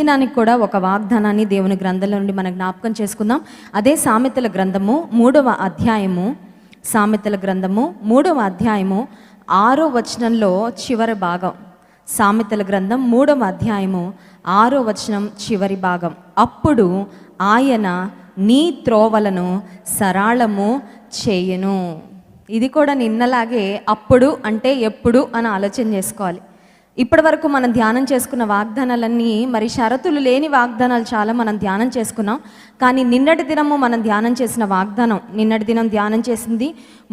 దినానికి కూడా ఒక వాగ్దానాన్ని దేవుని గ్రంథంలో నుండి మనం జ్ఞాపకం చేసుకుందాం. అదే సామెతల గ్రంథము 3వ అధ్యాయము, సామెతల గ్రంథము 3వ అధ్యాయము 6వ వచనంలో చివరి భాగం. సామెతల గ్రంథం 3వ అధ్యాయము 6వ వచనం చివరి భాగం. అప్పుడు ఆయన నీ త్రోవలను సరళము చేయును. ఇది కూడా నిన్నలాగే అప్పుడు అంటే ఎప్పుడు అని ఆలోచన చేసుకోవాలి. ఇప్పటి వరకు మనం ధ్యానం చేసుకున్న వాగ్దానాలన్నీ మరి షరతులు లేని వాగ్దానాలు చాలా మనం ధ్యానం చేసుకున్నాం. కానీ నిన్నటి దినము మనం ధ్యానం చేసిన వాగ్దానం, నిన్నటి దినం ధ్యానం చేసింది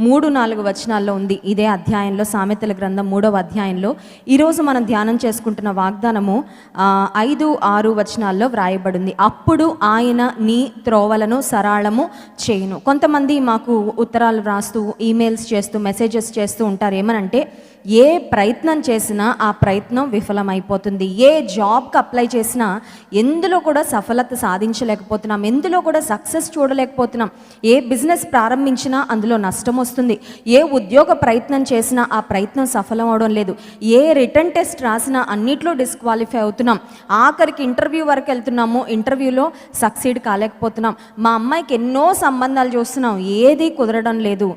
3-4 వచనాల్లో ఉంది. ఇదే అధ్యాయంలో, సామెతల గ్రంథం 3వ అధ్యాయంలో. ఈరోజు మనం ధ్యానం చేసుకుంటున్న వాగ్దానము 5-6 వచనాల్లో వ్రాయబడింది. అప్పుడు ఆయన నీ త్రోవలను సరళము చేయును. కొంతమంది మాకు ఉత్తరాలు రాస్తూ, ఈమెయిల్స్ చేస్తూ, మెసేజెస్ చేస్తూ ఉంటారు. ఏమనంటే, ఏ ప్రయత్నం చేసినా ఆ ప్రయత్నం విఫలమైపోతుంది. ఏ జాబ్కి అప్లై చేసినా ఎందులో కూడా సఫలత సాధించలేకపోతున్నాం, ఎందులో కూడా సక్సెస్ చూడలేకపోతున్నాం. ఏ బిజినెస్ ప్రారంభించినా అందులో నష్టం వస్తుంది. ఏ ఉద్యోగ ప్రయత్నం చేసినా ఆ ప్రయత్నం సఫలం అవడం లేదు. ఏ రిటర్న్ టెస్ట్ రాసినా అన్నిట్లో డిస్క్వాలిఫై అవుతున్నాం. ఆఖరికి ఇంటర్వ్యూ వరకు వెళ్తున్నాము, ఇంటర్వ్యూలో సక్సీడ్ కాలేకపోతున్నాం. మా అమ్మాయికి ఎన్నో సంబంధాలు చూస్తున్నాం, ఏది కుదరడం లేదు.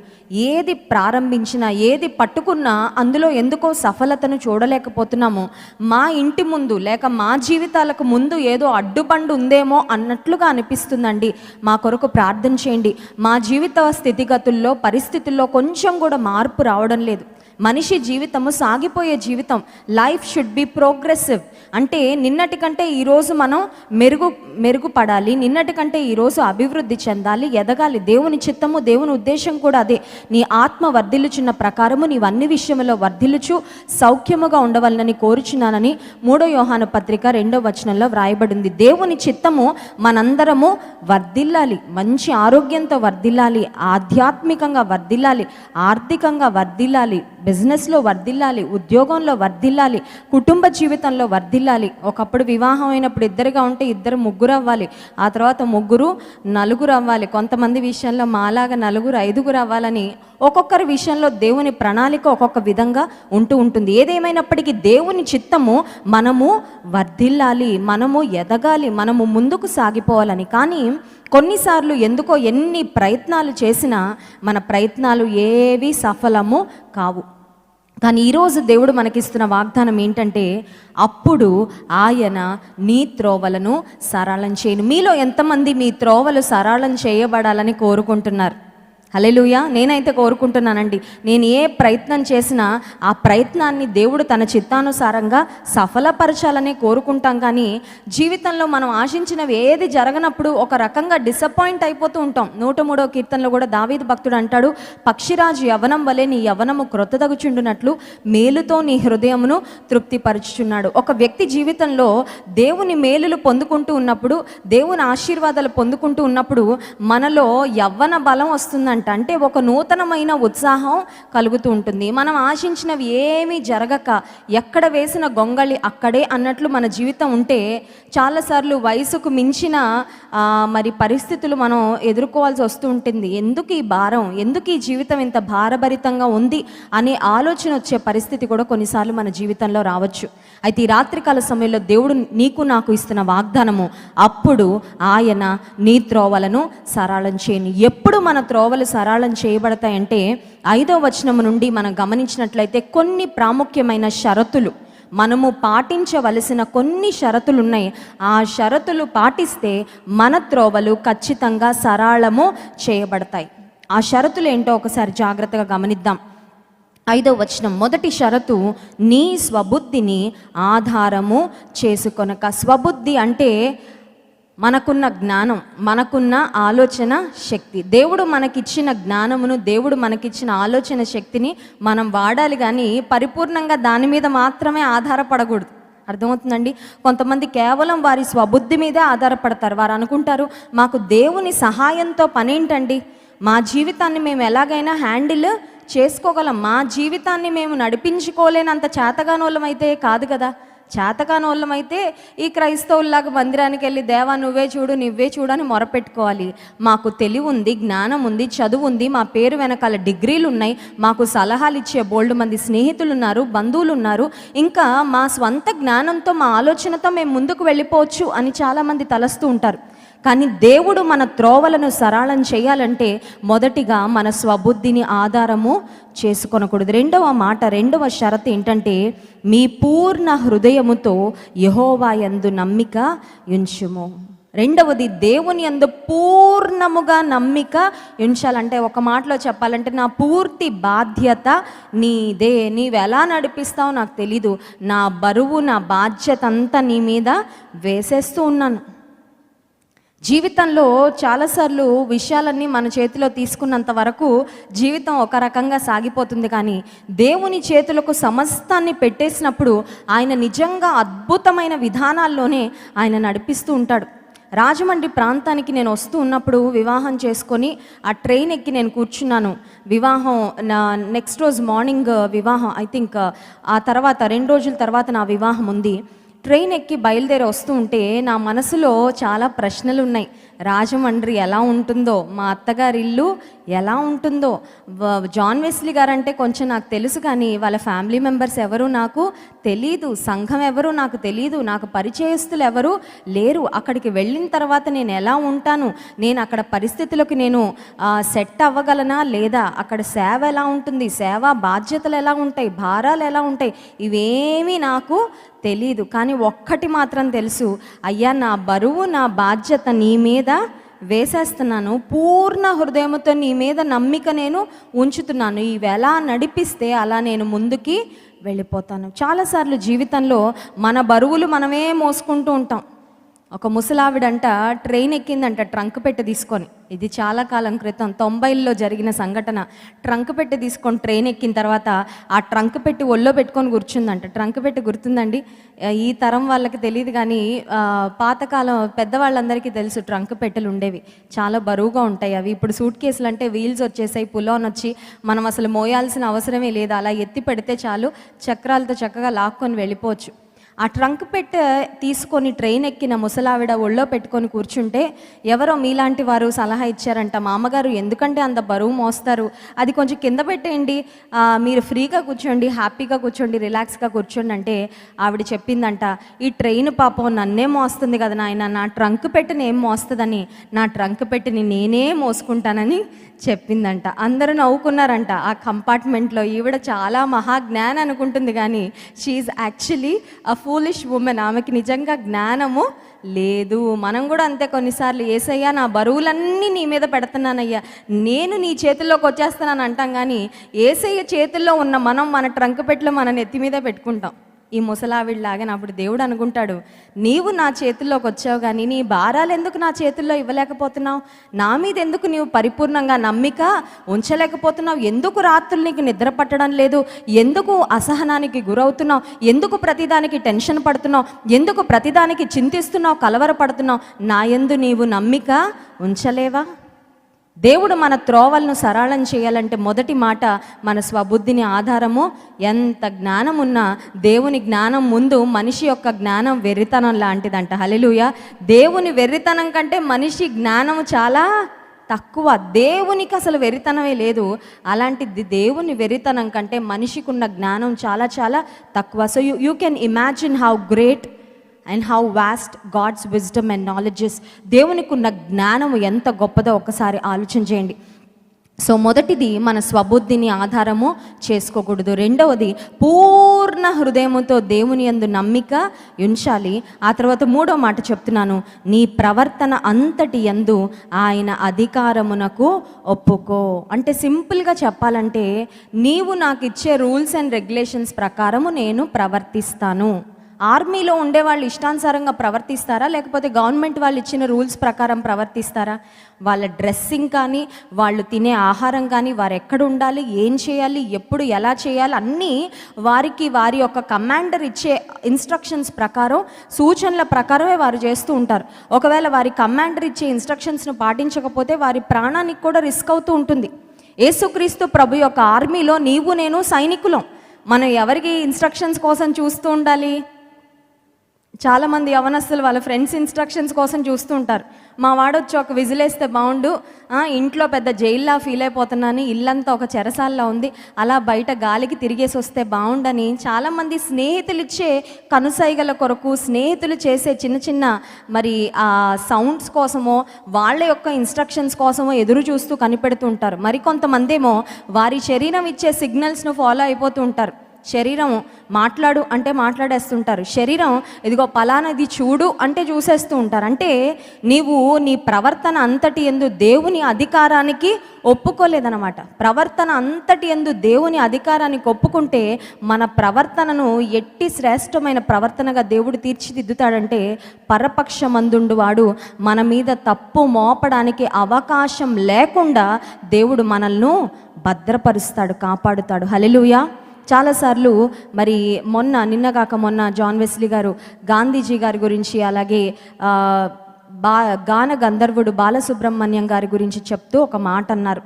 ఏది ప్రారంభించినా, ఏది పట్టుకున్నా అందులో ఎందుకో సఫలతను చూడలేకపోతున్నాము. మా ఇంటి ముందు లేక మా జీవితాలకు ముందు ఏదో అడ్డుబండు ఉందేమో అన్నట్లుగా అనిపిస్తుందండి. మా కొరకు ప్రార్థన చేయండి. మా జీవిత స్థితిగతుల్లో, పరిస్థితుల్లో కొంచెం కూడా మార్పు రావడం లేదు. మనిషి జీవితము సాగిపోయే జీవితం. Life should be progressive. అంటే నిన్నటి కంటే ఈరోజు మనం మెరుగుపడాలి, నిన్నటి కంటే ఈరోజు అభివృద్ధి చెందాలి, ఎదగాలి. దేవుని చిత్తము, దేవుని ఉద్దేశం కూడా అదే. నీ ఆత్మ వర్ధిల్లుచున్న ప్రకారము నీవు అన్ని విషయంలో వర్ధిల్లుచు సౌఖ్యముగా ఉండవలనని కోరుచున్నానని 3వ యోహాను పత్రిక 2వ వచనంలో వ్రాయబడింది. దేవుని చిత్తము మనందరము వర్ధిల్లాలి, మంచి ఆరోగ్యంతో వర్ధిల్లాలి, ఆధ్యాత్మికంగా వర్ధిల్లాలి, ఆర్థికంగా వర్ధిల్లాలి, బిజినెస్లో వర్ధిల్లాలి, ఉద్యోగంలో వర్ధిల్లాలి, కుటుంబ జీవితంలో వర్ధిల్లాలి. ఒకప్పుడు వివాహం అయినప్పుడు ఇద్దరుగా ఉంటే 2-3 అవ్వాలి, ఆ తర్వాత 3-4 అవ్వాలి. కొంతమంది విషయంలో మాలాగా 4-5 అవ్వాలని ఒక్కొక్కరి విషయంలో దేవుని ప్రణాళిక ఒక్కొక్క విధంగా ఉంటుంది. ఏదేమైనప్పటికీ దేవుని చిత్తము మనము వర్ధిల్లాలి, మనము ఎదగాలి, మనము ముందుకు సాగిపోవాలని. కానీ కొన్నిసార్లు ఎందుకో ఎన్ని ప్రయత్నాలు చేసినా మన ప్రయత్నాలు ఏవి సఫలము కావు. కానీ ఈరోజు దేవుడు మనకిస్తున్న వాగ్దానం ఏంటంటే, అప్పుడు ఆయన నీ త్రోవలను సరళం చేయను. మీలో ఎంతమంది మీ త్రోవలు సరళం చేయబడాలని కోరుకుంటున్నారు? హల్లెలూయా. నేనైతే కోరుకుంటున్నానండి. నేను ఏ ప్రయత్నం చేసినా ఆ ప్రయత్నాన్ని దేవుడు తన చిత్తానుసారంగా సఫలపరచాలని కోరుకుంటాం. కానీ జీవితంలో మనం ఆశించినవి ఏది జరగనప్పుడు ఒక రకంగా డిసప్పాయింట్ అయిపోతూ ఉంటాం. 103వ కీర్తనలో కూడా దావీదు భక్తుడు అంటాడు, పక్షిరాజు యవనం వలె నీ యవనము క్రొత్తదగుచుండునట్లు మేలుతో నీ హృదయమును తృప్తిపరచుచున్నాడు. ఒక వ్యక్తి జీవితంలో దేవుని మేలులు పొందుకుంటూ ఉన్నప్పుడు, దేవుని ఆశీర్వాదాలు పొందుకుంటూ ఉన్నప్పుడు మనలో యవ్వన బలం వస్తుందంట. అంటే ఒక నూతనమైన ఉత్సాహం కలుగుతూ ఉంటుంది. మనం ఆశించినవి ఏమీ జరగక ఎక్కడ వేసిన గొంగళి అక్కడే అన్నట్లు మన జీవితం ఉంటే, చాలాసార్లు వయసుకు మించిన మరి పరిస్థితులు మనం ఎదుర్కోవాల్సి వస్తూ ఉంటుంది. ఎందుకు ఈ భారం, ఎందుకు ఈ జీవితం ఇంత భారభరితంగా ఉంది అనే ఆలోచన వచ్చే పరిస్థితి కూడా కొన్నిసార్లు మన జీవితంలో రావచ్చు. అయితే ఈ రాత్రికాల సమయంలో దేవుడు నీకు నాకు ఇస్తున్న వాగ్దానము, అప్పుడు ఆయన నీ త్రోవలను సరళం చేయను. ఎప్పుడు మన త్రోవలు సరళం చేయబడతాయంటే 5వ వచనము నుండి మనం గమనించినట్లయితే కొన్ని ప్రాముఖ్యమైన షరతులు, మనము పాటించవలసిన కొన్ని షరతులు ఉన్నాయి. ఆ షరతులు పాటిస్తే మన త్రోవలు ఖచ్చితంగా సరళము చేయబడతాయి. ఆ షరతులు ఏంటో ఒకసారి జాగ్రత్తగా గమనిద్దాం. 5వ వచనం, మొదటి షరతు, నీ స్వబుద్ధిని ఆధారము చేసుకొనక. స్వబుద్ధి అంటే మనకున్న జ్ఞానం, మనకున్న ఆలోచన శక్తి. దేవుడు మనకిచ్చిన జ్ఞానమును, దేవుడు మనకిచ్చిన ఆలోచన శక్తిని మనం వాడాలి, కానీ పరిపూర్ణంగా దాని మీద మాత్రమే ఆధారపడకూడదు. అర్థమవుతుందండి? కొంతమంది కేవలం వారి స్వబుద్ధి మీదే ఆధారపడతారు. వారు అనుకుంటారు, మాకు దేవుని సహాయంతో పనేంటండి, మా జీవితాన్ని మేము ఎలాగైనా హ్యాండిల్ చేసుకోగలం, మా జీవితాన్ని మేము నడిపించుకోలేనంత చేతగానోళ్ళం అయితే కాదు కదా. చేతకాని వాళ్ళమైతే ఈ క్రైస్తవుల్లాగా మందిరానికి వెళ్ళి దేవా నువ్వే చూడు అని మొరపెట్టుకోవాలి. మాకు తెలివి ఉంది, జ్ఞానం ఉంది, చదువు ఉంది, మా పేరు వెనకాల డిగ్రీలు ఉన్నాయి, మాకు సలహాలు ఇచ్చే బోల్డ్ మంది స్నేహితులు ఉన్నారు, బంధువులు ఉన్నారు, ఇంకా మా స్వంత జ్ఞానంతో మా ఆలోచనతో మేము ముందుకు వెళ్ళిపోవచ్చు అని చాలామంది తలస్తూ ఉంటారు. కానీ దేవుడు మన త్రోవలను సరళం చేయాలంటే మొదటిగా మన స్వబుద్ధిని ఆధారము చేసుకొనకూడదు. రెండవ షరతు ఏంటంటే మీ పూర్ణ హృదయముతో యెహోవా యందు నమ్మిక ఉంచుము. రెండవది దేవుని యందు పూర్ణముగా నమ్మిక ఉంచాలంటే ఒక మాటలో చెప్పాలంటే నా పూర్తి బాధ్యత నీదే, నీవు ఎలా నడిపిస్తావో నాకు తెలీదు, నా బరువు నా బాధ్యత అంతా నీ మీద వేసేస్తూ ఉన్నాను. జీవితంలో చాలాసార్లు విషయాలన్నీ మన చేతిలో తీసుకున్నంత వరకు జీవితం ఒక రకంగా సాగిపోతుంది. కానీ దేవుని చేతులకు సమస్తాన్ని పెట్టేసినప్పుడు ఆయన నిజంగా అద్భుతమైన విధానాల్లోనే ఆయన నడిపిస్తూ ఉంటాడు. రాజమండ్రి ప్రాంతానికి నేను వస్తూ ఉన్నప్పుడు వివాహం చేసుకొని ఆ ట్రైన్ ఎక్కి నేను కూర్చున్నాను. వివాహం నెక్స్ట్ రోజు మార్నింగ్ వివాహం, ఐ థింక్ ఆ తర్వాత 2 రోజుల తర్వాత నా వివాహం ఉంది. ట్రైన్ ఎక్కి బయలుదేరి వస్తూ ఉంటే నా మనసులో చాలా ప్రశ్నలు ఉన్నాయి. రాజమండ్రి ఎలా ఉంటుందో, మా అత్తగారి ఇల్లు ఎలా ఉంటుందో, జాన్ వెస్లీ గారు అంటే కొంచెం నాకు తెలుసు కానీ వాళ్ళ ఫ్యామిలీ మెంబర్స్ ఎవరు నాకు తెలీదు, సంఘం ఎవరు నాకు తెలీదు, నాకు పరిచయస్తులు ఎవరు లేరు. అక్కడికి వెళ్ళిన తర్వాత నేను ఎలా ఉంటాను, నేను అక్కడ పరిస్థితులకు నేను సెట్ అవ్వగలనా లేదా, అక్కడ సేవ ఎలా ఉంటుంది, సేవా బాధ్యతలు ఎలా ఉంటాయి, భారాలు ఎలా ఉంటాయి, ఇవేమీ నాకు తెలీదు. కానీ ఒక్కటి మాత్రం తెలుసు, అయ్యా నా బరువు నా బాధ్యత నీ మీద వేసేస్తున్నాను, పూర్ణ హృదయంతో నీ మీద నమ్మిక నేను ఉంచుతున్నాను, ఇవి ఎలా నడిపిస్తే అలా నేను ముందుకి వెళ్ళిపోతాను. చాలాసార్లు జీవితంలో మన బరువులు మనమే మోసుకుంటూ ఉంటాం. ఒక ముసలావిడంట ట్రైన్ ఎక్కిందంట ట్రంక్ పెట్టి తీసుకొని, ఇది చాలా కాలం క్రితం 90ల్లో జరిగిన సంఘటన. ట్రంక్ పెట్టి తీసుకొని ట్రైన్ ఎక్కిన తర్వాత ఆ ట్రంక్ పెట్టి ఒళ్ళో పెట్టుకొని కూర్చుందంట. ట్రంక్ పెట్టి గుర్తుందండి, ఈ తరం వాళ్ళకి తెలియదు కానీ పాతకాలం పెద్దవాళ్ళందరికీ తెలుసు ట్రంక్ పెట్టెలు ఉండేవి, చాలా బరువుగా ఉంటాయి అవి. ఇప్పుడు సూట్ కేసులు అంటే వీల్స్ వచ్చేసాయి, పులోన్ వచ్చి మనం అసలు మోయాల్సిన అవసరమే లేదు, అలా ఎత్తి పెడితే చాలు చక్రాలతో చక్కగా లాక్కొని వెళ్ళిపోవచ్చు. ఆ ట్రంక్ పెట్టె తీసుకొని ట్రైన్ ఎక్కిన ముసలావిడ ఒళ్ళో పెట్టుకొని కూర్చుంటే ఎవరో మీలాంటి వారు సలహా ఇచ్చారంట, మామగారు ఎందుకంటే అంత బరువు మోస్తారు, అది కొంచెం కింద పెట్టేయండి, మీరు ఫ్రీగా కూర్చోండి, హ్యాపీగా కూర్చోండి, రిలాక్స్గా కూర్చోండి అంటే ఆవిడ చెప్పిందంట, ఈ ట్రైన్ పాపం నన్నే మోస్తుంది కదా నాయన, నా ట్రంక్ పెట్టెని ఏం మోస్తుందని, నా ట్రంక్ పెట్టెని నేనే మోసుకుంటానని చెప్పిందంట. అందరూ నవ్వుకున్నారంట ఆ కంపార్ట్మెంట్లో. ఈవిడ చాలా మహాజ్ఞాని అనుకుంటుంది కానీ she actually a foolish women, ఆమెకి నిజంగా జ్ఞానము లేదు. మనం కూడా అంతే, కొన్నిసార్లు యేసయ్యా నా బరువులన్నీ నీ మీద పెడుతున్నానయ్యా, నేను నీ చేతుల్లోకి వచ్చేస్తానని అంటాం కానీ యేసయ్య చేతుల్లో ఉన్న మనం మన ట్రంక్ పెట్టెలో మన నెత్తి మీద పెట్టుకుంటాం. ఈ ముసలావిడిలాగానే అప్పుడు దేవుడు అనుకుంటాడు, నీవు నా చేతుల్లోకి వచ్చావు కానీ నీ భారాలు ఎందుకు నా చేతుల్లో ఇవ్వలేకపోతున్నావు, నా మీద ఎందుకు నీవు పరిపూర్ణంగా నమ్మిక ఉంచలేకపోతున్నావు, ఎందుకు రాత్రులు నీకు నిద్ర పట్టడం లేదు, ఎందుకు అసహనానికి గురవుతున్నావు, ఎందుకు ప్రతిదానికి టెన్షన్ పడుతున్నావు, ఎందుకు ప్రతిదానికి చింతిస్తున్నావు, కలవరపడుతున్నావు, నా యందు నీవు నమ్మిక ఉంచలేవా? దేవుడు మన త్రోవలను సరళం చేయాలంటే మొదటి మాట మన స్వబుద్ధిని ఆధారము. ఎంత జ్ఞానం ఉన్నా దేవుని జ్ఞానం ముందు మనిషి యొక్క జ్ఞానం వెర్రితనం లాంటిదంట. హల్లెలూయా. దేవుని వెర్రితనం కంటే మనిషి జ్ఞానం చాలా తక్కువ. దేవునికి అసలు వెర్రితనమే లేదు, అలాంటిది దేవుని వెర్రితనం కంటే మనిషికి ఉన్న జ్ఞానం చాలా చాలా తక్కువ. So you can imagine how great and how vast God's wisdom and knowledges. దేవునికి ఉన్న జ్ఞానము ఎంత గొప్పదో ఒకసారి ఆలోచన చేయండి. సో మొదటిది మన స్వబుద్ధిని ఆధారము చేసుకోకూడదు. రెండవది పూర్ణ హృదయముతో దేవుని యందు నమ్మిక ఉంచాలి. ఆ తర్వాత మూడో మాట చెప్తున్నాను, నీ ప్రవర్తన అంతటి యందు ఆయన అధికారమునకు ఒప్పుకో. అంటే సింపుల్గా చెప్పాలంటే నీవు నాకు ఇచ్చే రూల్స్ అండ్ రెగ్యులేషన్స్ ప్రకారము నేను ప్రవర్తిస్తాను. ఆర్మీలో ఉండే వాళ్ళు ఇష్టానుసారంగా ప్రవర్తిస్తారా, లేకపోతే గవర్నమెంట్ వాళ్ళు ఇచ్చిన రూల్స్ ప్రకారం ప్రవర్తిస్తారా? వాళ్ళ డ్రెస్సింగ్ కానీ, వాళ్ళు తినే ఆహారం కానీ, వారు ఎక్కడ ఉండాలి, ఏం చేయాలి, ఎప్పుడు ఎలా చేయాలి, అన్నీ వారికి వారి యొక్క కమాండర్ ఇచ్చే ఇన్స్ట్రక్షన్స్ ప్రకారం, సూచనల ప్రకారమే వారు చేస్తూ ఉంటారు. ఒకవేళ వారి కమాండర్ ఇచ్చే ఇన్స్ట్రక్షన్స్ను పాటించకపోతే వారి ప్రాణానికి కూడా రిస్క్ అవుతూ ఉంటుంది. యేసుక్రీస్తు ప్రభు యొక్క ఆర్మీలో నీవు నేను సైనికులం. మనం ఎవరికి ఇన్స్ట్రక్షన్స్ కోసం చూస్తూ ఉండాలి? చాలామంది యవనస్తులు వాళ్ళ ఫ్రెండ్స్ ఇన్స్ట్రక్షన్స్ కోసం చూస్తూ ఉంటారు. మా వాడొచ్చి ఒక విజిలేస్తే బాగుండు, ఇంట్లో పెద్ద జైల్లా ఫీల్ అయిపోతున్నాను, ఇల్లంతా ఒక చెరసాల్లో ఉంది, అలా బయట గాలికి తిరిగేసి వస్తే బాగుండని చాలామంది స్నేహితులు ఇచ్చే కనుసైగల కొరకు, స్నేహితులు చేసే చిన్న చిన్న మరి ఆ సౌండ్స్ కోసమో వాళ్ళ యొక్క ఇన్స్ట్రక్షన్స్ కోసమో ఎదురు చూస్తూ కనిపెడుతూ ఉంటారు. మరికొంతమంది ఏమో వారి శరీరం ఇచ్చే సిగ్నల్స్ను ఫాలో అయిపోతూ ఉంటారు. శరీరం మాట్లాడు అంటే మాట్లాడేస్తుంటారు, శరీరం ఇదిగో పలానది చూడు అంటే చూసేస్తూ ఉంటారు. అంటే నీవు నీ ప్రవర్తన అంతటి యందు దేవుని అధికారానికి ఒప్పుకోలేదన్నమాట. ప్రవర్తన అంతటి యందు దేవుని అధికారానికి ఒప్పుకుంటే మన ప్రవర్తనను ఎట్టి శ్రేష్టమైన ప్రవర్తనగా దేవుడు తీర్చిదిద్దుతాడంటే పరపక్షమందుండు వాడు మన మీద తప్పు మోపడానికి అవకాశం లేకుండా దేవుడు మనల్ని భద్రపరుస్తాడు, కాపాడుతాడు. హల్లెలూయా. చాలాసార్లు మరి నిన్నగాక మొన్న జాన్ వెస్లీ గారు గాంధీజీ గారి గురించి, అలాగే గాన గంధర్వుడు బాలసుబ్రహ్మణ్యం గారి గురించి చెప్తూ ఒక మాట అన్నారు.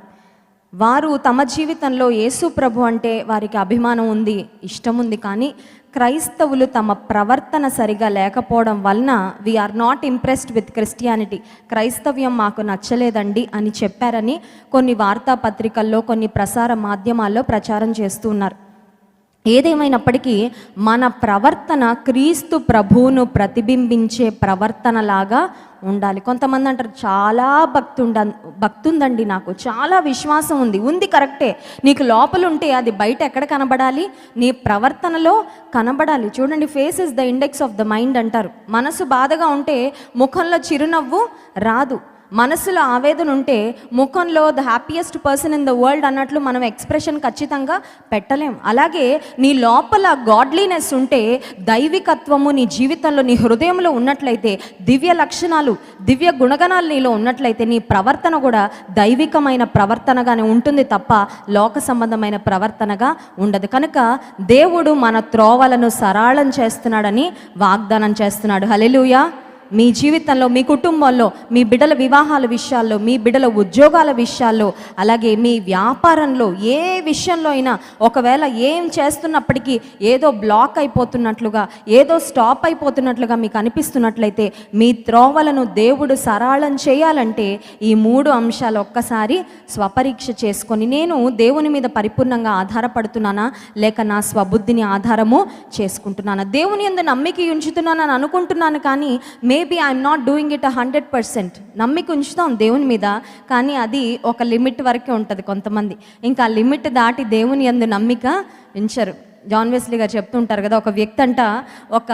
వారు తమ జీవితంలో యేసు ప్రభు అంటే వారికి అభిమానం ఉంది, ఇష్టం ఉంది, కానీ క్రైస్తవులు తమ ప్రవర్తన సరిగా లేకపోవడం వలన we are not impressed with Christianity, క్రైస్తవ్యం మాకు నచ్చలేదండి అని చెప్పారని కొన్ని వార్తాపత్రికల్లో, కొన్ని ప్రసార మాధ్యమాల్లో ప్రచారం చేస్తూ ఉన్నారు. ఏదేమైనప్పటికీ మన ప్రవర్తన క్రీస్తు ప్రభువును ప్రతిబింబించే ప్రవర్తనలాగా ఉండాలి. కొంతమంది అంటారు చాలా భక్తి ఉందండి, నాకు చాలా విశ్వాసం ఉంది కరెక్టే, నీకు లోపల ఉంటే అది బయట ఎక్కడ కనబడాలి? నీ ప్రవర్తనలో కనబడాలి. చూడండి, face is the index of the mind అంటారు. మనసు బాధగా ఉంటే ముఖంలో చిరునవ్వు రాదు. మనసులో ఆవేదన ఉంటే ముఖంలో the happiest person in the world అన్నట్లు మనం ఎక్స్ప్రెషన్ ఖచ్చితంగా పెట్టలేం. అలాగే నీ లోపల గాడ్లీనెస్ ఉంటే, దైవికత్వము నీ జీవితంలో, నీ హృదయంలో ఉన్నట్లయితే, దివ్య లక్షణాలు, దివ్య గుణగణాలు నీలో ఉన్నట్లయితే నీ ప్రవర్తన కూడా దైవికమైన ప్రవర్తనగానే ఉంటుంది తప్ప లోక సంబంధమైన ప్రవర్తనగా ఉండదు. కనుక దేవుడు మన త్రోవలను సరళం చేస్తున్నాడని వాగ్దానం చేస్తున్నాడు. హల్లెలూయా. మీ జీవితంలో, మీ కుటుంబంలో, మీ బిడ్డల వివాహాల విషయాల్లో, మీ బిడ్డల ఉద్యోగాల విషయాల్లో, అలాగే మీ వ్యాపారంలో ఏ విషయంలో అయినా ఒకవేళ ఏం చేస్తున్నప్పటికీ ఏదో బ్లాక్ అయిపోతున్నట్లుగా, ఏదో స్టాప్ అయిపోతున్నట్లుగా మీకు అనిపిస్తున్నట్లయితే, మీ త్రోవలను దేవుడు సరళం చేయాలంటే ఈ 3 అంశాలు ఒక్కసారి స్వపరీక్ష చేసుకొని, నేను దేవుని మీద పరిపూర్ణంగా ఆధారపడుతున్నానా లేక నా స్వబుద్ధిని ఆధారము చేసుకుంటున్నానా? దేవుని యందు నమ్మిక ఉంచుతున్నానని అనుకుంటున్నాను, కానీ maybe I'm not doing it 100%. నమ్మిక ఉంచుతాం దేవుని మీద, కానీ అది ఒక లిమిట్ వరకే ఉంటుంది. కొంతమంది ఇంకా లిమిట్ దాటి దేవుని యందు నమ్మిక ఉంచరు. జాన్ వెస్లీ గారు చెప్తుంటారు కదా, ఒక వ్యక్తి అంట ఒక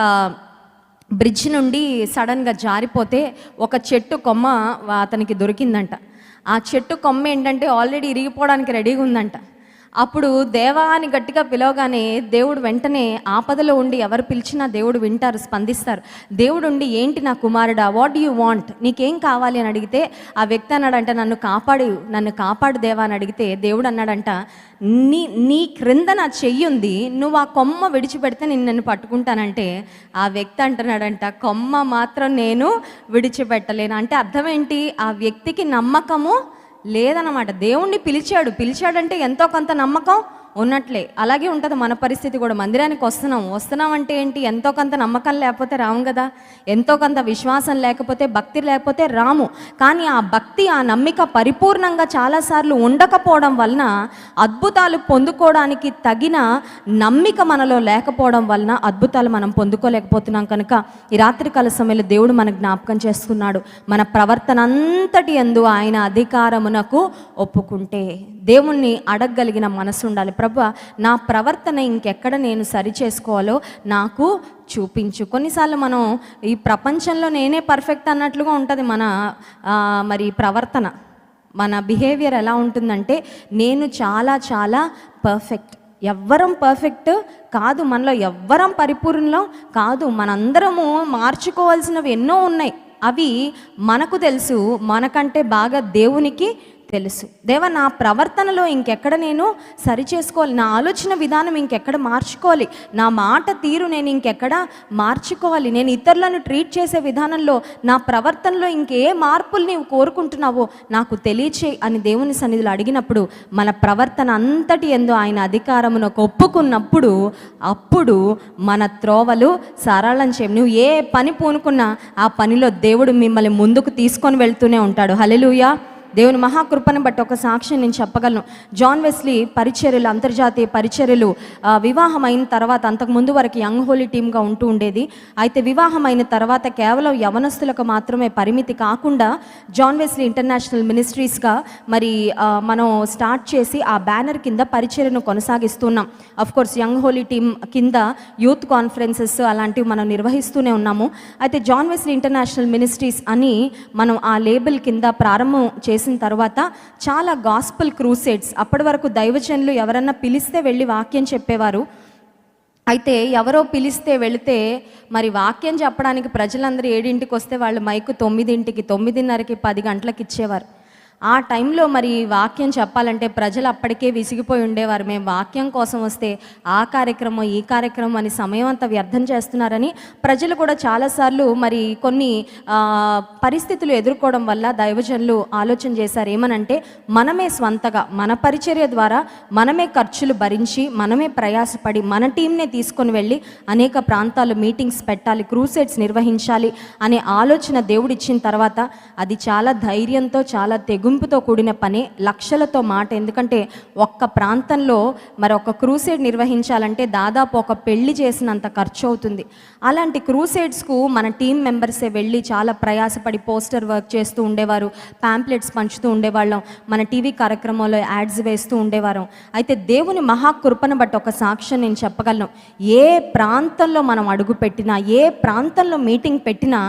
బ్రిడ్జ్ నుండి సడన్గా జారిపోతే ఒక చెట్టు కొమ్మ అతనికి దొరికిందంట. ఆ చెట్టు కొమ్మ ఏంటంటే ఆల్రెడీ ఇరిగిపోవడానికి రెడీగా ఉందంట. అప్పుడు దేవా అని గట్టిగా పిలవగానే దేవుడు వెంటనే ఆపదలో ఉండి ఎవరు పిలిచినా దేవుడు వింటారు, స్పందిస్తారు. దేవుడు ఉండి, ఏంటి నా కుమారుడా, వాట్ డూ యూ వాంట్, నీకేం కావాలి అని అడిగితే ఆ వ్యక్తి అన్నాడంట, నన్ను కాపాడు దేవా అని అడిగితే దేవుడు అన్నాడంట, నీ క్రింద నా చెయ్యుంది, నువ్వు ఆ కొమ్మ విడిచిపెడితే నన్ను పట్టుకుంటానంటే ఆ వ్యక్తి అంటున్నాడంట, కొమ్మ మాత్రం నేను విడిచిపెట్టలేను. అంటే అర్థం ఏంటి? ఆ వ్యక్తికి నమ్మకము లేదన్నమాట. దేవుణ్ణి పిలిచాడంటే ఎంతో కొంత నమ్మకం ఉన్నట్లే. అలాగే ఉంటుంది మన పరిస్థితి కూడా. మందిరానికి వస్తున్నాం అంటే ఏంటి? ఎంతో కొంత నమ్మకం లేకపోతే రాము కదా, ఎంతో కొంత విశ్వాసం లేకపోతే, భక్తి లేకపోతే రాము. కానీ ఆ భక్తి, ఆ నమ్మిక పరిపూర్ణంగా చాలాసార్లు ఉండకపోవడం వలన, అద్భుతాలు పొందుకోవడానికి తగిన నమ్మిక మనలో లేకపోవడం వలన అద్భుతాలు మనం పొందుకోలేకపోతున్నాం. కనుక ఈ రాత్రికాల సమయంలో దేవుడు మనకు జ్ఞాపకం చేస్తున్నాడు, మన ప్రవర్తన అంతటి యందు ఆయన అధికారమునకు ఒప్పుకుంటే దేవుణ్ణి అడగగలిగిన మనసు ఉండాలి. ప్రభువా, నా ప్రవర్తన ఇంకెక్కడ నేను సరి చేసుకోవాలో నాకు చూపించు. కొన్నిసార్లు మనం ఈ ప్రపంచంలో నేనే పర్ఫెక్ట్ అన్నట్లుగా ఉంటుంది మన మరి ప్రవర్తన, మన బిహేవియర్ ఎలా ఉంటుందంటే, నేను చాలా చాలా పర్ఫెక్ట్. ఎవ్వరం పర్ఫెక్ట్ కాదు, మనలో ఎవ్వరం పరిపూర్ణం కాదు. మనందరము మార్చుకోవాల్సినవి ఎన్నో ఉన్నాయి. అవి మనకు తెలుసు, మనకంటే బాగా దేవునికి తెలుసు. దేవా, నా ప్రవర్తనలో ఇంకెక్కడ నేను సరి చేసుకోవాలి, నా ఆలోచన విధానం ఇంకెక్కడ మార్చుకోవాలి, నా మాట తీరు నేను ఇంకెక్కడ మార్చుకోవాలి, నేను ఇతరులను ట్రీట్ చేసే విధానంలో నా ప్రవర్తనలో ఇంకే మార్పులు నీవు కోరుకుంటున్నావో నాకు తెలియచేయి అని దేవుని సన్నిధిలో అడిగినప్పుడు, మన ప్రవర్తన అంతటి యందు ఆయన అధికారమునకు ఒప్పుకున్నప్పుడు అప్పుడు మన త్రోవలు సరళం చేయం. నువ్వు ఏ పని పూనుకున్నా ఆ పనిలో దేవుడు మిమ్మల్ని ముందుకు తీసుకొని వెళ్తూనే ఉంటాడు. హల్లెలూయా. దేవుని మహాకృపను బట్టి ఒక సాక్ష్యం నేను చెప్పగలను. జాన్ వెస్లీ పరిచర్యలు, అంతర్జాతీయ పరిచర్యలు వివాహం అయిన తర్వాత, అంతకుముందు వరకు యంగ్ హోలీ టీమ్గా ఉంటూ ఉండేది. అయితే వివాహం అయిన తర్వాత కేవలం యవనస్తులకు మాత్రమే పరిమితి కాకుండా జాన్ వెస్లీ ఇంటర్నేషనల్ మినిస్ట్రీస్గా మరి మనం స్టార్ట్ చేసి ఆ బ్యానర్ కింద పరిచర్యను కొనసాగిస్తున్నాం. అఫ్కోర్స్ యంగ్ హోలీ టీమ్ కింద యూత్ కాన్ఫరెన్సెస్ అలాంటివి మనం నిర్వహిస్తూనే ఉన్నాము. అయితే జాన్ వెస్లీ ఇంటర్నేషనల్ మినిస్ట్రీస్ అని మనం ఆ లేబుల్ కింద ప్రారంభం చేసిన తర్వాత చాలా గాస్పల్ క్రూసేడ్స్, అప్పటి వరకు దైవజనులు ఎవరన్నా పిలిస్తే వెళ్ళి వాక్యం చెప్పేవారు. అయితే ఎవరో పిలిస్తే వెళితే మరి వాక్యం చెప్పడానికి ప్రజలందరూ 7ంటికి వస్తే వాళ్ళు మైకు 9ంటికి, 9:30కి, 10 గంటలకు ఇచ్చేవారు. ఆ టైంలో మరి వాక్యం చెప్పాలంటే ప్రజలు అప్పటికే విసిగిపోయి ఉండేవారు. మేము వాక్యం కోసం వస్తే ఆ కార్యక్రమం ఈ కార్యక్రమం అని సమయం అంతా వ్యర్థం చేస్తున్నారని ప్రజలు కూడా చాలాసార్లు మరి కొన్ని పరిస్థితులు ఎదుర్కోవడం వల్ల దైవజనులు ఆలోచన చేశారు. ఏమనంటే మనమే స్వంతగా మన పరిచర్య ద్వారా మనమే ఖర్చులు భరించి మనమే ప్రయాసపడి మన టీంనే తీసుకొని వెళ్ళి అనేక ప్రాంతాలు మీటింగ్స్ పెట్టాలి, క్రూసైడ్స్ నిర్వహించాలి అనే ఆలోచన దేవుడిచ్చిన తర్వాత అది చాలా ధైర్యంతో, చాలా తెగుంపుతో కూడిన పని, లక్షలతో మాట. ఎందుకంటే ఒక్క ప్రాంతంలో మరి ఒక క్రూసైడ్ నిర్వహించాలంటే దాదాపు ఒక పెళ్లి చేసినంత ఖర్చు అవుతుంది. అలాంటి క్రూసైడ్స్కు మన టీం మెంబర్సే వెళ్ళి చాలా ప్రయాసపడి పోస్టర్ వర్క్ చేస్తూ ఉండేవారు, ప్యాంప్లెట్స్ పంచుతూ ఉండేవాళ్ళం, మన టీవీ కార్యక్రమంలో యాడ్స్ వేస్తూ ఉండేవారు. అయితే దేవుని మహాకృపను బట్టి ఒక సాక్ష్యం నేను చెప్పగలను. ఏ ప్రాంతంలో మనం అడుగు పెట్టినా, ఏ ప్రాంతంలో మీటింగ్ పెట్టినా,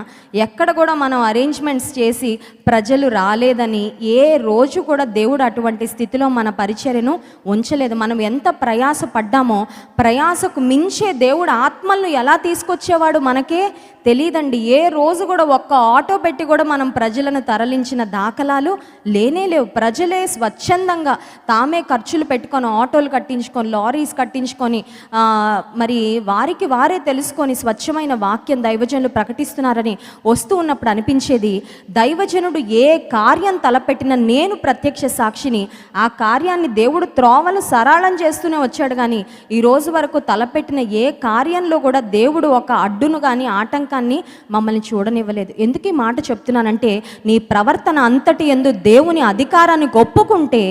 ఎక్కడ కూడా మనం అరేంజ్మెంట్స్ చేసి ప్రజలు రాలేదని ఏ రోజు కూడా దేవుడు అటువంటి స్థితిలో మన పరిచర్యను ఉంచలేదు. మనం ఎంత ప్రయాస పడ్డామో ప్రయాసకు మించే దేవుడు ఆత్మలను ఎలా తీసుకొచ్చేవాడు మనకే తెలియదండి. ఏ రోజు కూడా ఒక్క ఆటో పెట్టి కూడా మనం ప్రజలను తరలించిన దాఖలాలు లేనే లేవు. ప్రజలే స్వచ్ఛందంగా తామే ఖర్చులు పెట్టుకొని ఆటోలు కట్టించుకొని, లారీస్ కట్టించుకొని మరి వారికి వారే తెలుసుకొని స్వచ్ఛమైన వాక్యం దైవజనులు ప్రకటిస్తున్నారని వస్తూ ఉన్నప్పుడు అనిపించేది, దైవజనుడు ఏ కార్యం తలపెట్టిన నేను ప్రత్యక్ష సాక్షిని. ఆ కార్యాన్ని దేవుడు త్రోవలు సరళం చేస్తూనే వచ్చాడు. కానీ ఈ రోజు వరకు తలపెట్టిన ఏ కార్యంలో కూడా దేవుడు ఒక అడ్డును కానీ ఆటంకాన్ని మమ్మల్ని చూడనివ్వలేదు. ఎందుకు ఈ మాట చెప్తున్నానంటే, నీ ప్రవర్తన అంతటి యందు దేవుని అధికారాన్ని ఒప్పుకుంటే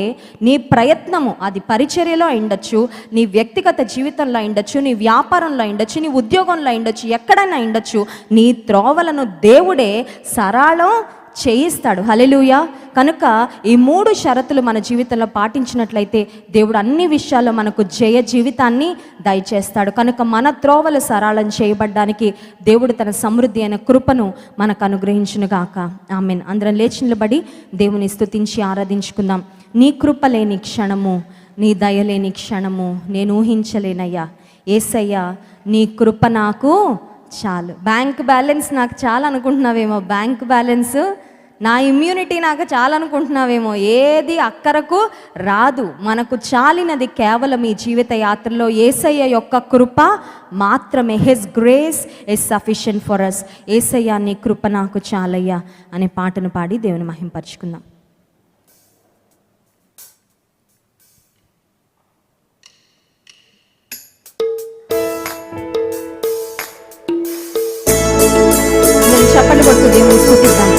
నీ ప్రయత్నము అది పరిచర్యలో అయిండొచ్చు, నీ వ్యక్తిగత జీవితంలో అయిండొచ్చు, నీ వ్యాపారంలో అయిండొచ్చు, నీ ఉద్యోగంలో అయిండొచ్చు, ఎక్కడైనా అయిండొచ్చు, నీ త్రోవలను దేవుడే సరళం చేయిస్తాడు. హల్లెలూయా. కనుక ఈ 3 షరతులు మన జీవితంలో పాటించినట్లయితే దేవుడు అన్ని విషయాల్లో మనకు జయ జీవితాన్ని దయచేస్తాడు. కనుక మన త్రోవలు సరళం చేయబడ్డానికి దేవుడు తన సమృద్ధి అయిన కృపను మనకు అనుగ్రహించునుగాక. ఆమేన్. అందరం లేచి నిలబడి దేవుని స్తుతించి ఆరాధించుకుందాం. నీ కృప లేని క్షణము, నీ దయ లేని క్షణము నేను ఊహించలేనయ్యా. యేసయ్యా, నీ కృప నాకు చాలు. బ్యాంక్ బ్యాలెన్స్ నాకు చాలా అనుకుంటున్నావేమో, బ్యాంక్ బ్యాలెన్స్, నా ఇమ్యూనిటీ నాకు చాలా అనుకుంటున్నావేమో. ఏది అక్కరకు రాదు. మనకు చాలినది కేవలం ఈ జీవిత యాత్రలో యేసయ్య యొక్క కృప మాత్రమే. His grace is sufficient for us. యేసయ్య, నీ కృప నాకు చాలయ్యా అనే పాటను పాడి దేవుని మహింపరచుకుందాం. చప్పట్లు కొడుతూ దేవుని స్తుతిద్దాం.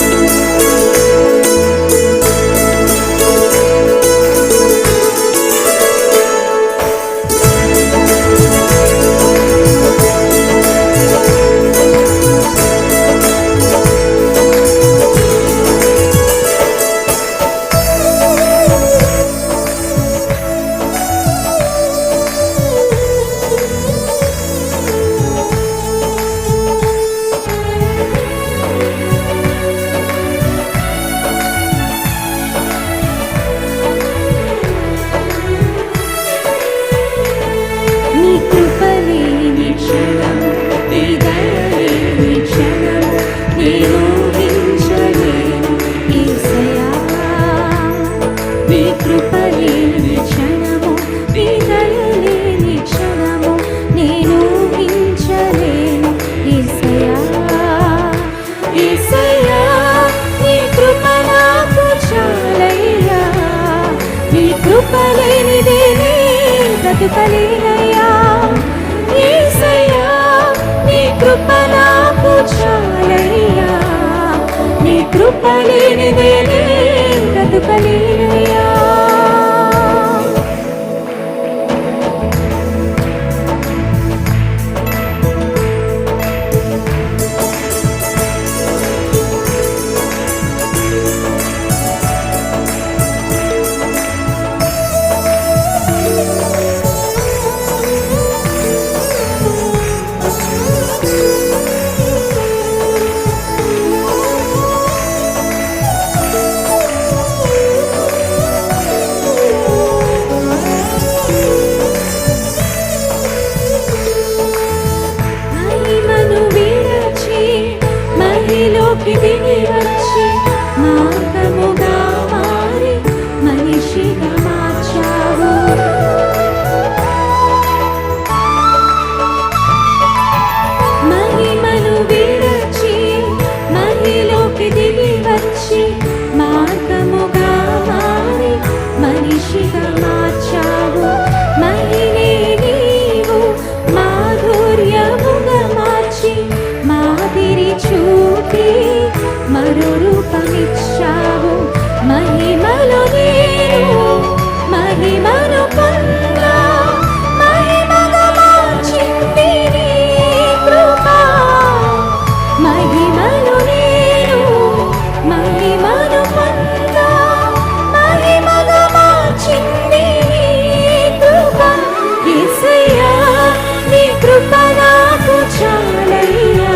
బ్రతుకలేనయ్యా. యేసయ్యా నీ కృప నాకు చాలయ్యా, నీ కృప లేనిదే నే బ్రతుకలేనయ్యా. దిగి వచ్చి మార్గముగా మారి మనిషిగా మార్చావు. మహిమను విడచి మహిలోకి దిగి వచ్చి మార్గముగా మారి మనిషిగా మార్చావు. మహినే నీవు మాధుర్యముగా మార్చి మాదిరి చూపి మరో రూపమిచ్చావు. మహిమలో నేను మహిమను పొందా, మహిమగా మార్చింది నీ కృప. మహిమలో నేను మహిమను పొందా, మహిమగా మార్చింది నీ కృప. యేసయ్యా నీ కృప నాకు చాలయ్యా,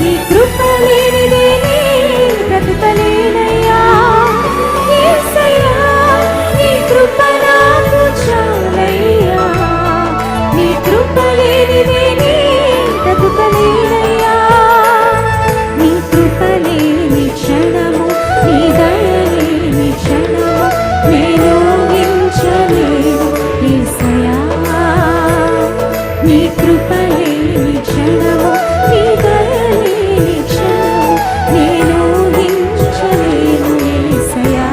నీ కృప లేనిదే బ్రతుకలేనయ్యా. యేసయ్యా నీ కృప నాకు చాలయ్యా, నీ కృప లేనిదే బ్రతుకలేనయ్యా. నీ కృప లేని క్షణము, నీ దయ లేని క్షణము నేను ఊహించలేను యేసయ్యా. నీ కృప లేని క్షణము, నీ దయ లేని క్షణము నేను ఊహించలేను యేసయ్యా.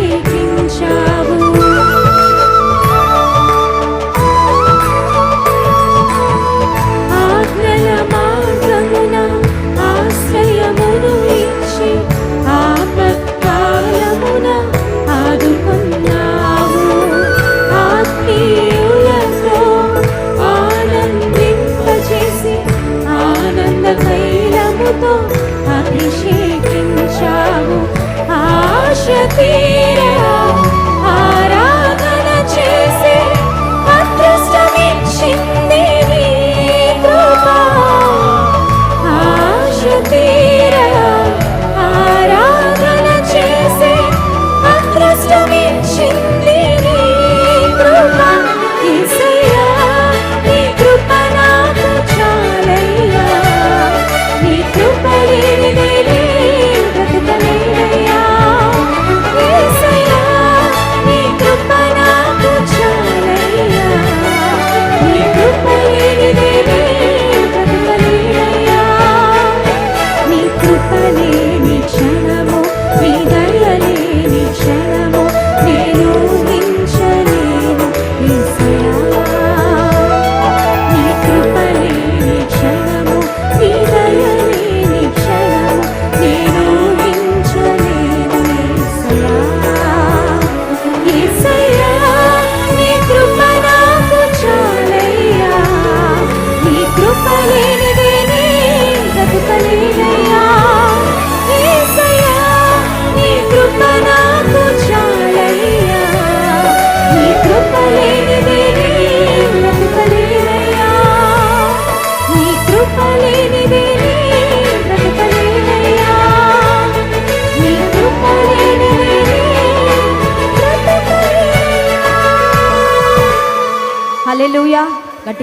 అభిషేకించావు. ఆజ్ఞల మార్గమున ఆశ్రయమును ఇచ్చి ఆపత్కాలమున ఆదుకున్నావు. ఆత్మీయులతో ఆనందింపచేసి ఆనంద తైలముతో అభిషేకించావు. ఆశ తీరా ఆరాధన చేసే అదృష్టమిచ్చింది నీ కృప. ఆశ తీరా ఆరాధన చేసే అదృష్టమిచ్చింది నీ కృప. యేసయ్యా నీ కృప నాకు చాలయ్యా, నీ కృప లేనిదే బ్రతుకలేనయ్యా. యేసయ్యా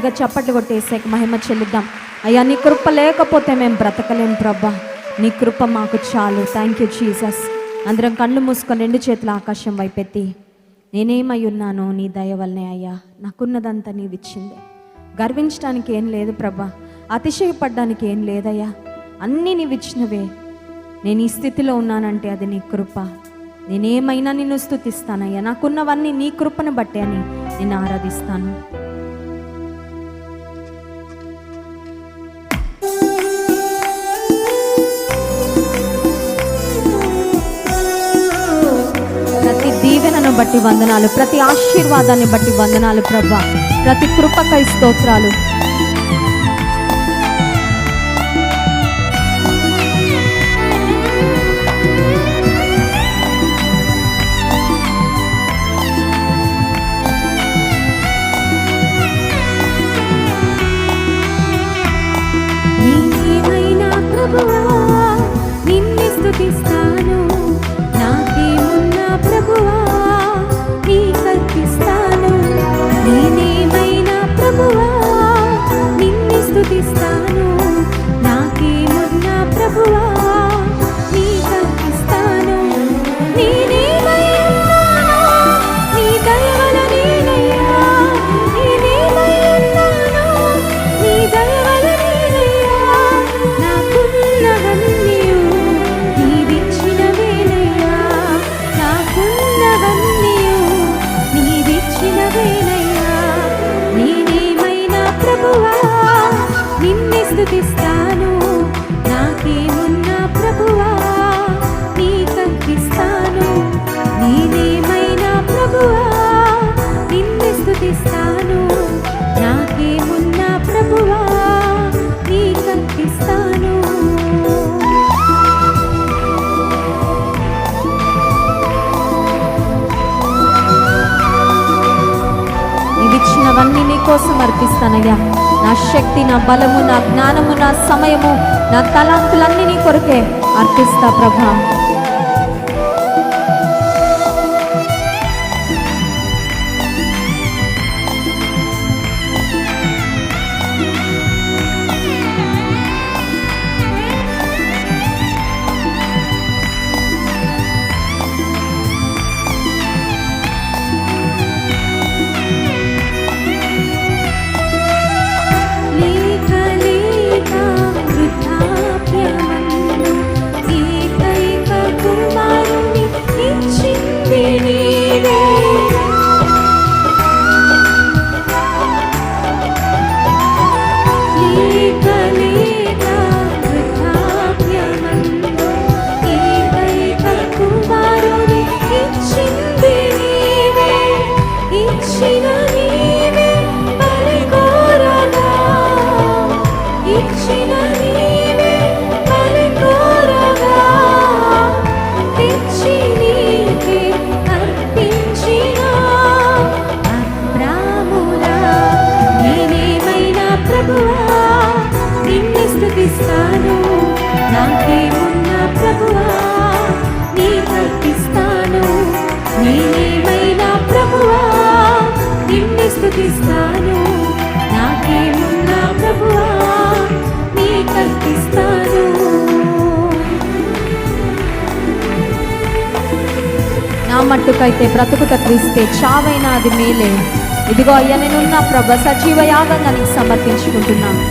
గట్టిగా చప్పట్లు కొట్టేసాక మహిమ చెల్లిద్దాం. అయ్యా నీ కృప లేకపోతే మేము బ్రతకలేం ప్రభా, నీ కృప మాకు చాలు. Thank you Jesus. అందరం కళ్ళు మూసుకొని 2 చేతుల ఆకాశం వైపెత్తి, నేనేమై ఉన్నానో నీ దయ వల్లనే అయ్యా, నాకున్నదంతా నీవిచ్చిందే. గర్వించడానికి ఏం లేదు ప్రభా, అతిశయపడ్డానికి ఏం లేదయ్యా, అన్నీ నీవిచ్చినవే. నేను ఈ స్థితిలో ఉన్నానంటే అది నీ కృప. నేనేమైనా నిన్ను స్తుతిస్తానయ్యా, నాకున్నవన్నీ నీ కృపను బట్టే అని నిన్ను ఆరాధిస్తాను. ప్రతి దీవెనను బట్టి వందనాలు, ప్రతి ఆశీర్వాదాన్ని బట్టి వందనాలు ప్రభా, ప్రతి కృపకై స్తోత్రాలు. నిన్ను స్తుతిస్తాను, నాకేమున్నా ప్రభువా నీ కర్పిస్తాను. నేనేమైనా ప్రభువా నిన్ను స్తుతిస్తాను, నాకేమున్నా ప్రభువా నీ కర్పిస్తాను. నేనేమైనా నీ దయ వలనేనయ్యా, నేనేమైనా నీ దయ వలనేనయ్యా. నాకున్నవన్నీయు నీవిచ్చినవేనయ్యా, నాకున్నవన్నీయు నీవిచ్చినవేనయ్యా. నేనేమైనా ప్రభువా నిన్ను స్తుతిస్తాను, నాకేమున్నా ప్రభువా నీ కర్పిస్తాను. నేనేమైనా ప్రభువా నిన్ను స్తుతిస్తాను, నాకేమున్నా ప్రభువా నీ కర్పిస్తాను. నీవిచ్చినవన్నీ నీ కోసం అర్పిస్తానయ్యా. నా శక్తి, నా బలము, నా జ్ఞానము, నా సమయము, నా తలాంతులన్నీ నీ కొరకే అర్పిస్తా ప్రభా. నాకేమున్నా ప్రభువా నీ కర్పిస్తాను. నేనేమైనా ప్రభువా నిన్ను స్తుతిస్తాను, నాకేమున్నా ప్రభువా నీ కర్పిస్తాను. నా మట్టుకైతే బ్రతుకుట క్రీస్తే, చావైనా అది మేలే. ఇదిగో అయ్యా నేనున్నా ప్రభ, సజీవ యాగంగా నీకు సమర్పించుకుంటున్నాను.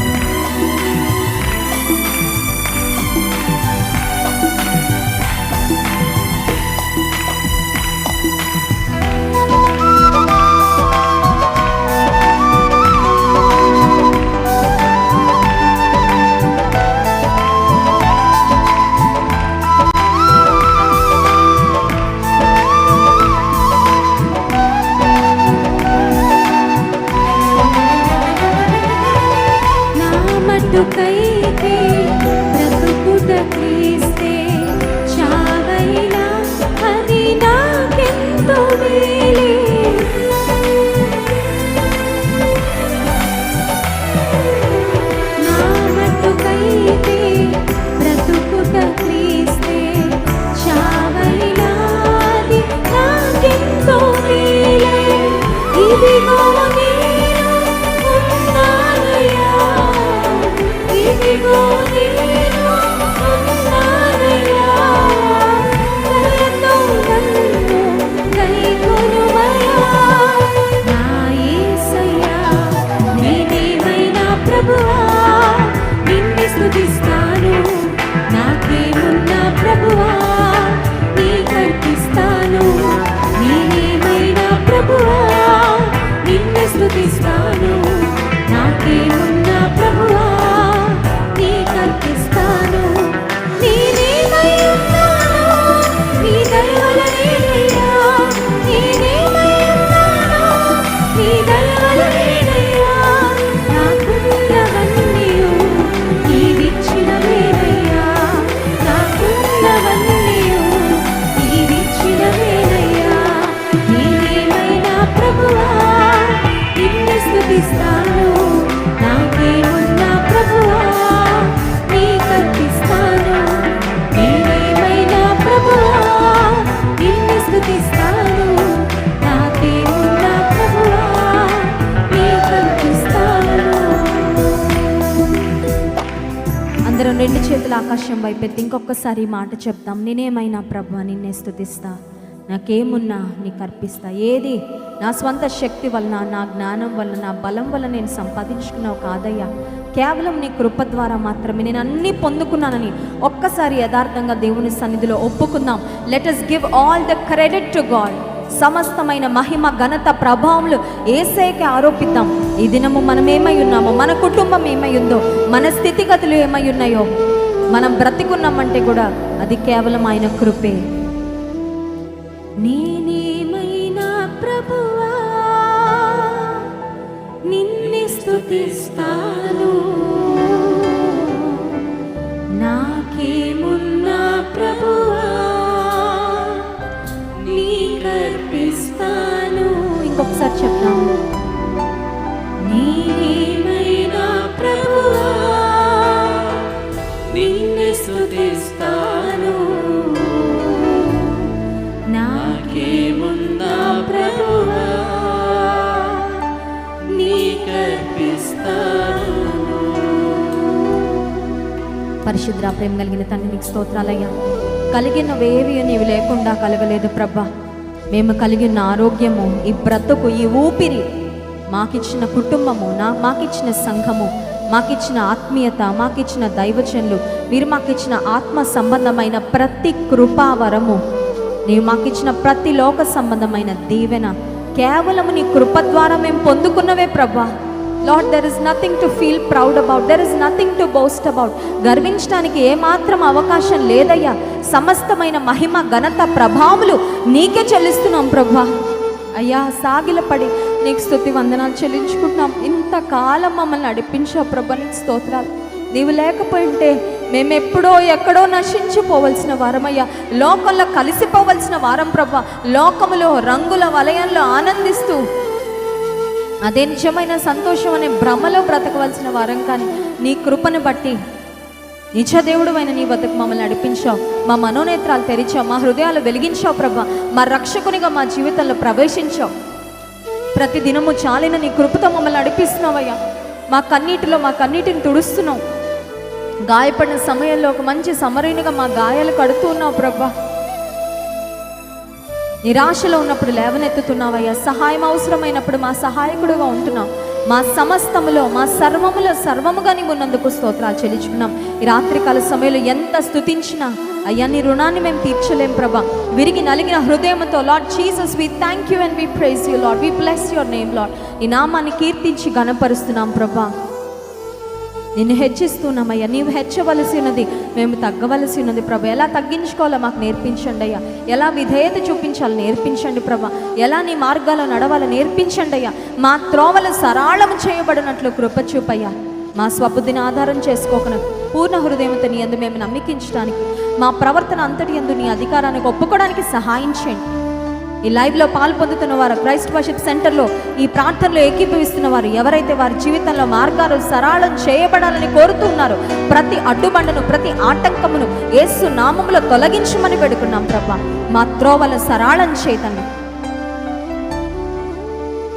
నా ఇదిగో నేను ఉన్నానయ్యా, దయతో నన్ను కైకొనుమయ్యా. నా యేసయ్యా, నేనేమైనా ప్రభువా నిన్ను స్తుతిస్తాను, నాకేమున్నా ప్రభువా నీకర్పిస్తాను. నేనేమైనా ప్రభువా నిన్ను స్తుతిస్తాను, నాకేమున్నా ప్రభువా నీకర్పిస్తాను. నేనేమై ఉన్నాను నీ దయ వలనేనయ్యా, నేనేమై ఉన్నాను నీ దయ వలనేనయ్యా. నాకున్నవన్నీయు నీవిచ్చినవేనయ్యా, నాకున్నవన్నీయు నీవిచ్చినవేనయ్యా. నేనేమైనా ప్రభువా నిన్ను స్తుతిస్తాను, నాకేమున్నా ప్రభువా నీకర్పిస్తాను. నేనేమైనా ప్రభువా నిన్ను స్తుతిస్తాను, నాకేమున్నా ప్రభువా నీకర్పిస్తాను. అందరం రెండు చేతుల ఆకాశం వైపెత్తి ఇంకొకసారి ఈ మాట చెప్తాం. నేనేమైనా ప్రభువా నిన్నే స్తుతిస్తా, నాకేమున్నా నీకు అర్పిస్తా. ఏది నా స్వంత శక్తి వలన, నా జ్ఞానం వలన, నా బలం వల్ల నేను సంపాదించుకున్నావు కాదయ్యా, కేవలం నీ కృప ద్వారా మాత్రమే నేను అన్నీ పొందుకున్నానని ఒక్కసారి యథార్థంగా దేవుని సన్నిధిలో ఒప్పుకుందాం. Let us give all the credit to God. సమస్తమైన మహిమ, ఘనత, ప్రభావములు యేసయ్యకే ఆరోపిద్దాం. ఈ దినము మనం ఏమై ఉన్నామో, మన కుటుంబం ఏమై ఉందో, మన స్థితిగతులు ఏమై ఉన్నాయో, మనం బ్రతికున్నామంటే కూడా అది కేవలం ఆయన కృపే. నేనేమైనా ప్రభువా నిన్ను స్తుతిస్తాను, నాకేమున్నా ప్రభువా నీకర్పిస్తాను. ఇంకొకసారి చెప్తాము. నేనేమైనా ప్రభువా నిన్ను స్తుతిస్తాను, నాకేమున్నా ప్రభువా నీకర్పిస్తాను. పరిశుద్ర ప్రేమ కలిగిన తండ్రి నీకు స్తోత్రాలయ్యా. కలిగినవేవి నీవు లేకుండా కలగలేదు ప్రభా. మేము కలిగిన ఆరోగ్యము, ఈ బ్రతుకు, ఈ ఊపిరి, మాకిచ్చిన కుటుంబము, మాకిచ్చిన సంఘము, మాకిచ్చిన ఆత్మీయత, మాకిచ్చిన దైవజనులు, మీరు మాకిచ్చిన ఆత్మ సంబంధమైన ప్రతి కృపావరము, నీవు మాకిచ్చిన ప్రతి లోక సంబంధమైన దీవెన కేవలము నీ కృప ద్వారా మేము పొందుకున్నవే ప్రభా. Lord, there is nothing to feel proud about, there is nothing to boast about. గర్వించడానికి ఏమాత్రం అవకాశం లేదయ్యా. సమస్తమైన మహిమ, ఘనత, ప్రభావములు నీకే చెల్లిస్తున్నాం ప్రభా. అయ్యా, సాగిలపడి నీకు స్తుతి వందనాలు చెల్లించుకుంటున్నాం. ఇంతకాలం మమ్మల్ని నడిపించావు ప్రభా, నీకు స్తోత్రాలు. నీవు లేకపోయింటే మేము ఎప్పుడో ఎక్కడో నశించిపోవలసిన వారమయ్యా, లోకంలో కలిసిపోవలసిన వారం ప్రభా. లోకములో రంగుల వలయంలో ఆనందిస్తూ అదే నిజమైన సంతోషం అనే భ్రమలో బ్రతకవలసిన వారం, కానీ నీ కృపను బట్టి నిజ దేవుడు అయిన నీ వద్దకు మమ్మల్ని నడిపించావు. మా మనోనేత్రాలు తెరిచావు, మా హృదయాలు వెలిగించావు ప్రభా. మా రక్షకునిగా మా జీవితంలో ప్రవేశించావు. ప్రతి దినము చాలిన నీ కృపతో మమ్మల్ని నడిపిస్తున్నావయ్యా. మా కన్నీటిని తుడుస్తున్నావు. గాయపడిన సమయంలో ఒక మంచి సమరీనిగా మా గాయాలు కడుతూ ఉన్నావు ప్రభా. నిరాశలో ఉన్నప్పుడు లేవనెత్తుతున్నావయ్యా. సహాయం అవసరమైనప్పుడు మా సహాయకుడుగా ఉంటున్నావు. మా సమస్తములో, మా సర్వముగా నీవు ఉన్నందుకు స్తోత్రాలు చెల్లించుకున్నాం. ఈ రాత్రికాల సమయంలో ఎంత స్తుతించినా అయ్యా నీ రుణాన్ని మేము తీర్చలేం ప్రభా. విరిగి నలిగిన హృదయంతో Lord Jesus, we thank you and we praise you Lord, we bless your name Lord. నీ నామాన్ని కీర్తించి ఘనపరుస్తున్నాం ప్రభా. నిన్ను హెచ్చిస్తున్నామయ్యా. నీవు హెచ్చవలసి ఉన్నది, మేము తగ్గవలసి ఉన్నది ప్రభా. ఎలా తగ్గించుకోవాలో మాకు నేర్పించండి అయ్యా. ఎలా విధేయత చూపించాలో నేర్పించండి ప్రభా. ఎలా నీ మార్గాల్లో నడవాలో నేర్పించండి అయ్యా. మా త్రోవలు సరళము చేయబడినట్లు కృప చూపయ్యా. మా స్వబుద్ధిని ఆధారం చేసుకోకుండా పూర్ణ హృదయంతో నీ యందు మేము నమ్మికించడానికి, మా ప్రవర్తన అంతటి యందు నీ అధికారానికి ఒప్పుకోవడానికి సహాయం చేయండి. ఈ లైవ్లో పాల్పొందుతున్న వారు, క్రైస్ట్ వర్షిప్ సెంటర్లో ఈ ప్రార్థనలో ఏకీభవిస్తున్న వారు ఎవరైతే వారి జీవితంలో మార్గాలు సరళం చేయబడాలని కోరుతున్నారు, ప్రతి అడ్డుబండను, ప్రతి ఆటంకమును యేసు నామములో తొలగించమని వేడుకున్నాం ప్రభా. మా త్రోవలను సరళం చేయతండి.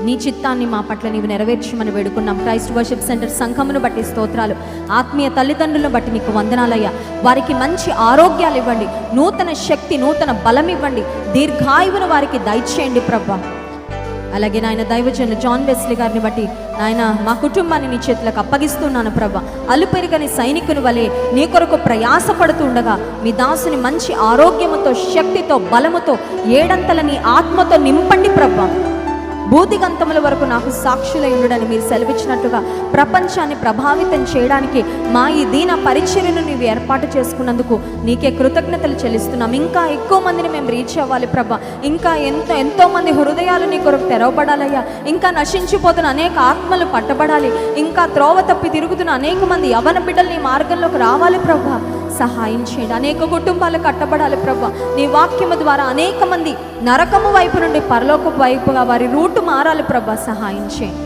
నీ చిత్తాన్ని మా పట్ల నీవు నెరవేర్చమని వేడుకున్నాం. క్రైస్ట్ వర్షిప్ సెంటర్ సంఘమును బట్టి స్తోత్రాలు. ఆత్మీయ తల్లిదండ్రులను బట్టి నీకు వందనాలయ్యా. వారికి మంచి ఆరోగ్యాలు ఇవ్వండి, నూతన శక్తి, నూతన బలం ఇవ్వండి, దీర్ఘాయువును వారికి దయచేయండి ప్రభా. అలాగే నాయన దైవజనులు జాన్ వెస్లీ గారిని బట్టి నాయన మా కుటుంబాన్ని నీ చేతులకు అప్పగిస్తున్నాను ప్రభా. అలుపెరగని సైనికుని వలె నీ కొరకు ప్రయాసపడుతూ ఉండగా మీ దాసుని మంచి ఆరోగ్యముతో, శక్తితో, బలముతో, ఏడంతల నీ ఆత్మతో నింపండి ప్రభా. భూదిగంతముల వరకు నాకు సాక్షులై ఉండడని మీరు సెలవిచ్చినట్టుగా ప్రపంచాన్ని ప్రభావితం చేయడానికి మా ఈ దీన పరిచర్యను నీవు ఏర్పాటు చేసుకున్నందుకు నీకే కృతజ్ఞతలు చెల్లిస్తున్నాం. ఇంకా ఎక్కువ మందిని మేము రీచ్ అవ్వాలి ప్రభా. ఇంకా ఎంతో మంది హృదయాలు నీ కొరకు తెరవబడాలయ్యా. ఇంకా నశించిపోతున్న అనేక ఆత్మలు పట్టబడాలి. ఇంకా త్రోవ తప్పి తిరుగుతున్న అనేక మంది యవన బిడ్డలు నీ మార్గంలోకి రావాలి ప్రభా. సహాయం చేయండి. అనేక కుటుంబాలు కట్టబడాలి ప్రభా. నీ వాక్యము ద్వారా అనేక మంది నరకము వైపు నుండి పరలోకపు వైపుగా వారి రూటు మారాలి ప్రభా. సహాయం చేయండి.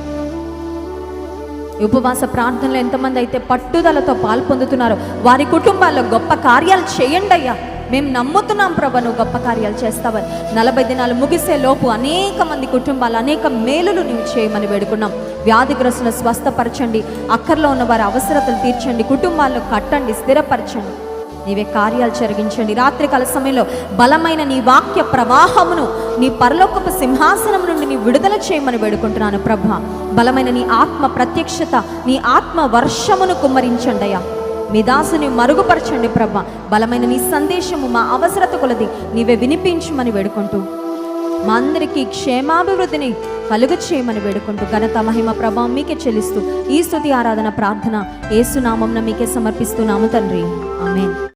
ఉపవాస ప్రార్థనలో ఎంతమంది అయితే పట్టుదలతో పాల్పొందుతున్నారో వారి కుటుంబాల్లో గొప్ప కార్యాలు చేయండి అయ్యా. మేము నమ్ముతున్నాం ప్రభా, నువ్వు గొప్ప కార్యాలు చేస్తావని. 40 దినాలు ముగిసే లోపు అనేక మంది కుటుంబాలు అనేక మేలులు నీవు చేయమని వేడుకున్నాం. వ్యాధిగ్రస్తులను స్వస్థపరచండి, అక్కర్లో ఉన్న వారి అవసరతలు తీర్చండి, కుటుంబాల్లో కట్టండి, స్థిరపరచండి. నీవే కార్యాలు జరిగించండి. రాత్రికాల సమయంలో బలమైన నీ వాక్య ప్రవాహమును నీ పరలోకపు సింహాసనం నుండి నీ విడుదల చేయమని వేడుకుంటున్నాను ప్రభా. బలమైన నీ ఆత్మ ప్రత్యక్షత, నీ ఆత్మ వర్షమును కుమ్మరించండి అయ్యా. మీ దాసుని మరుగుపరచండి ప్రభా. బలమైన నీ సందేశము మా అవసరత కొలది నీవే వినిపించమని వేడుకుంటూ మా అందరికీ క్షేమాభివృద్ధిని కలుగు చేయమని వేడుకుంటూ ఘనత, మహిమ, ప్రభావం మీకే చెల్లిస్తూ ఈ స్తుతి, ఆరాధన, ప్రార్థన యేసు నామమున మీకే సమర్పిస్తున్నాము తండ్రి. ఆమేన్.